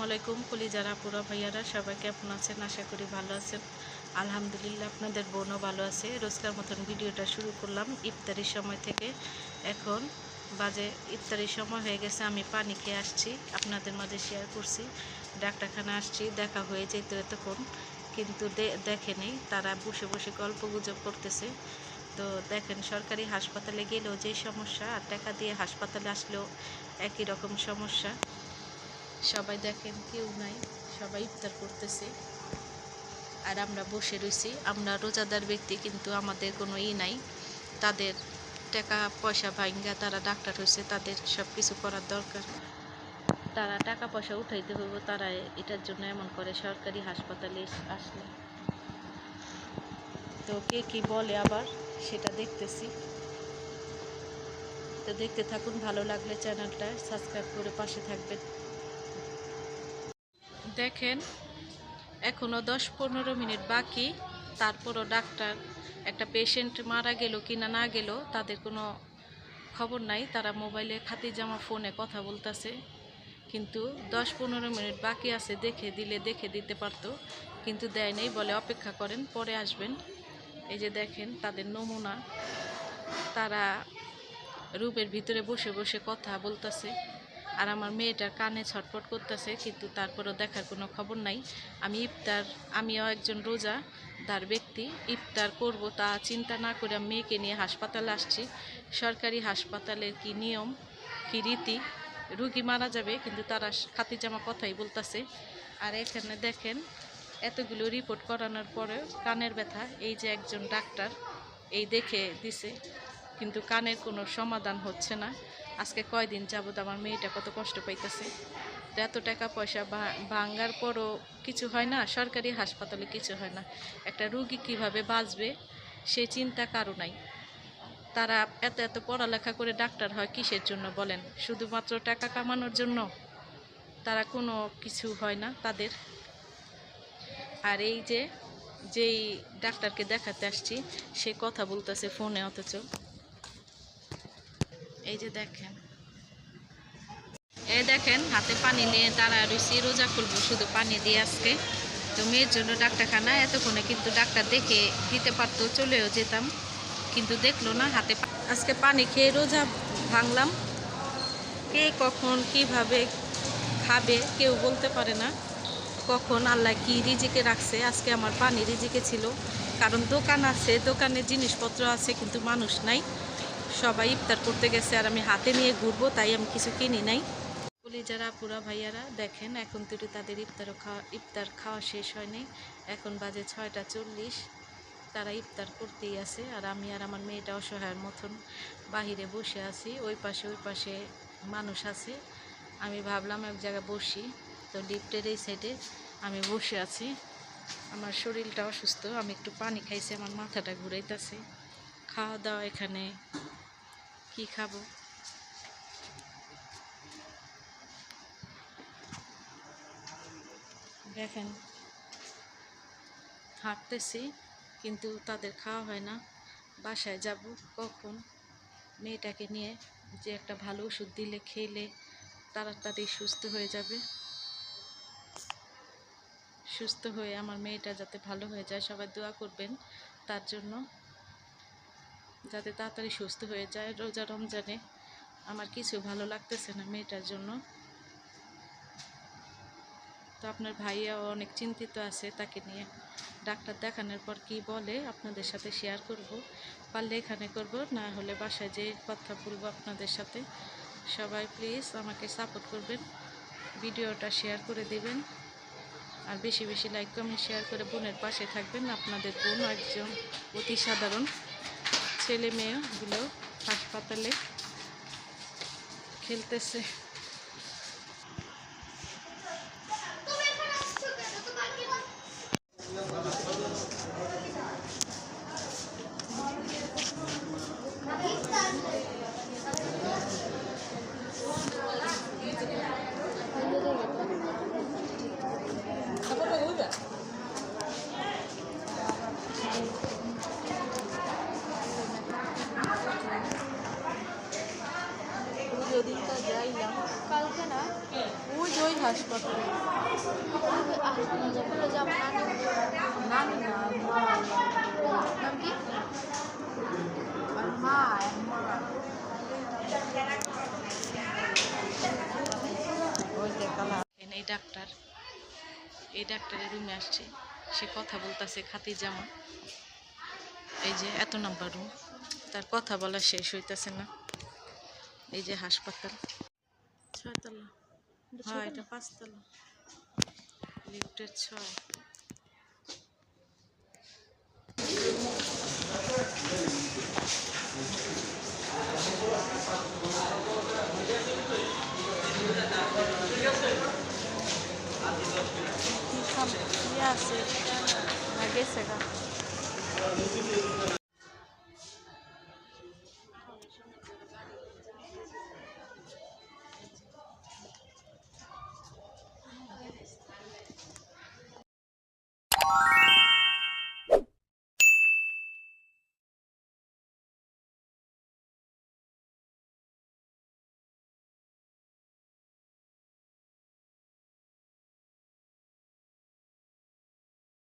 আলাইকুম কলিজারা পুরা ভাইয়ারা সবাই কেমন আছেন? আশা করি ভালো আছেন। আলহামদুলিল্লাহ আপনাদের বোনও ভালো আছে। রোজকার মতন ভিডিওটা শুরু করলাম ইফতারির সময় থেকে। এখন বাজে ইফতারির সময় হয়ে গেছে, আমি পানি খেয়ে আসছি, আপনাদের মাঝে শেয়ার করছি। ডাক্তারখানা আসছি, দেখা হয়ে যেত এতক্ষণ, কিন্তু দেখেনি, তারা বসে বসে গল্প গুজব করতেছে। তো দেখেন, সরকারি হাসপাতালে গেলেও যে সমস্যা, আর টাকা দিয়ে হাসপাতালে আসলেও একই রকম সমস্যা। সবাই দেখেন কেউ নাই, সবাই ইফতার করতেছে আর আমরা বসে রয়েছি। আমরা রোজাদার ব্যক্তি, কিন্তু আমাদের কোনো নাই। তাদের টাকা পয়সা ভাঙ্গা তারা ডাক্তার হয়েছে, তাদের সব কিছু করার দরকার। তারা টাকা পয়সা উঠাইতে হইব, তারা এটার জন্য এমন করে সরকারি হাসপাতালে আসলে। তো কে কি বলে আবার সেটা দেখতেছি। তো দেখতে থাকুন, ভালো লাগলে চ্যানেলটা সাবস্ক্রাইব করে পাশে থাকবেন। দেখেন, এখনও 10-15 মিনিট বাকি, তারপরও ডাক্তার একটা পেশেন্ট মারা গেল কি না গেল তাদের কোনো খবর নাই। তারা মোবাইলে খাতিরজামা ফোনে কথা বলতেছে, কিন্তু 10-15 মিনিট বাকি আছে, দেখে দিতে পারতো, কিন্তু দেয় নেই। বলে অপেক্ষা করেন, পরে আসবেন। এই যে দেখেন তাদের নমুনা, তারা রুমের ভিতরে বসে বসে কথা বলতেছে, আর আমার মেয়েটার কানে ছটফট করতেছে, কিন্তু তারপরও দেখার কোনো খবর নাই। আমিও একজন রোজাদার ব্যক্তি, ইফতার করব তা চিন্তা না করে মেয়েকে নিয়ে হাসপাতালে আসছি। সরকারি হাসপাতালের কি নিয়ম, কি রীতি, রুগী মারা যাবে কিন্তু তারা খাতিরজামা কথাই বলতেছে। আর এখানে দেখেন, এতগুলো রিপোর্ট করানোর পরেও কানের ব্যথা, এই যে একজন ডাক্তার এই দেখে দিছে, কিন্তু কানের কোনো সমাধান হচ্ছে না। আজকে কয়দিন যাবত আমার মেয়েটা কত কষ্ট পাইতেছে। তো এত টাকা পয়সা ভাঙ্গার পরও কিছু হয় না, সরকারি হাসপাতালে কিছু হয় না। একটা রুগী কিভাবে বাঁচবে সে চিন্তা কারো নাই। তারা এত পড়ালেখা করে ডাক্তার হয় কিসের জন্য বলেন? শুধুমাত্র টাকা কামানোর জন্য? তারা কোনো কিছু হয় না তাদের। আর এই যেই ডাক্তারকে দেখাতে আসছি সে কথা বলতেছে ফোনে, অথচ এই যে দেখেন হাতে পানি নিয়ে তারা রয়েছি, রোজা খুলবো শুধু পানি দিয়ে আজকে। তো মেয়ের জন্য ডাক্তারখানা, এতক্ষণে কিন্তু ডাক্তার দেখে দিতে পারতো, চলেও যেতাম, কিন্তু দেখলো না। হাতে আজকে পানি খেয়ে রোজা ভাঙলাম। কে কখন কিভাবে খাবে কেউ বলতে পারে না, কখন আল্লাহ কি রিজিকে রাখছে। আজকে আমার পানি রিজিকে ছিল, কারণ দোকান আছে, দোকানের জিনিসপত্র আছে, কিন্তু মানুষ নাই, সবাই ইফতার করতে গেছে, আর আমি হাতে নিয়ে ঘুরবো তাই আমি কিছু কিনি নাই। যারা পুরা ভাইয়ারা দেখেন, এখন তো তাদের ইফতার খাওয়া শেষ হয়নি, এখন বাজে 6টা 40। তারা ইফতার করতেই আছে, আর আমি আর আমার মেয়েটা অসহায়ের মতন বাহিরে বসে আছি। ওই পাশে মানুষ আছে, আমি ভাবলাম এক জায়গায় বসি। তো লিফটের এই সাইডে আমি বসে আছি। আমার শরীরটা অসুস্থ, আমি একটু পানি খাইছি, আমার মাথাটা ঘুরাইতেছে। খাওয়া দাওয়া এখানে কি খাবো? দেখেন হাঁটতেছি, কিন্তু তাদের খাওয়া হয় না। বাসায় যাব কখন? মেয়েটাকে নিয়ে যে একটা ভালো ওষুধ দিলে খেলে তাড়াতাড়ি সুস্থ হয়ে যাবে। সুস্থ হয়ে আমার মেয়েটা যাতে ভালো হয়ে যায়, সবাই দোয়া করবেন তার জন্য, যাতে তাড়াতাড়ি সুস্থ হয়ে যায়। রোজা রমজানে আমার কিছু ভালো লাগতেছে না মেয়েটার জন্য। তো আপনার ভাইয়াও অনেক চিন্তিত আছে তাকে নিয়ে। ডাক্তার দেখানোর পর কি বলে আপনাদের সাথে শেয়ার করব, পারলে এখানে করব, না হলে বাসায় যে কথা বলবো আপনাদের সাথে। সবাই প্লিজ আমাকে সাপোর্ট করবেন, ভিডিওটা শেয়ার করে দিবেন, আর বেশি বেশি লাইক কমেন্ট শেয়ার করে বোনের পাশে থাকবেন। আপনাদের বোন একজন অতি সাধারণ, ছেলে মেয়েগুলো হাসপাতালে খেলতেছে। দিনটা যাইলাম বলে যাবো নানি না মা নাম কি আর মা ওই দেখালা এই ডাক্তারের রুমে আসছে, সে কথা বলতেছে খাতি জামা। এই যে এত নাম্বার রুম, তার কথা বলা শেষ হইতেছে না। এই যে হাসপাতাল 6 তলা, হ্যাঁ এটা 5 তলা, লিফটের 6। কি আছে না গেছে গা।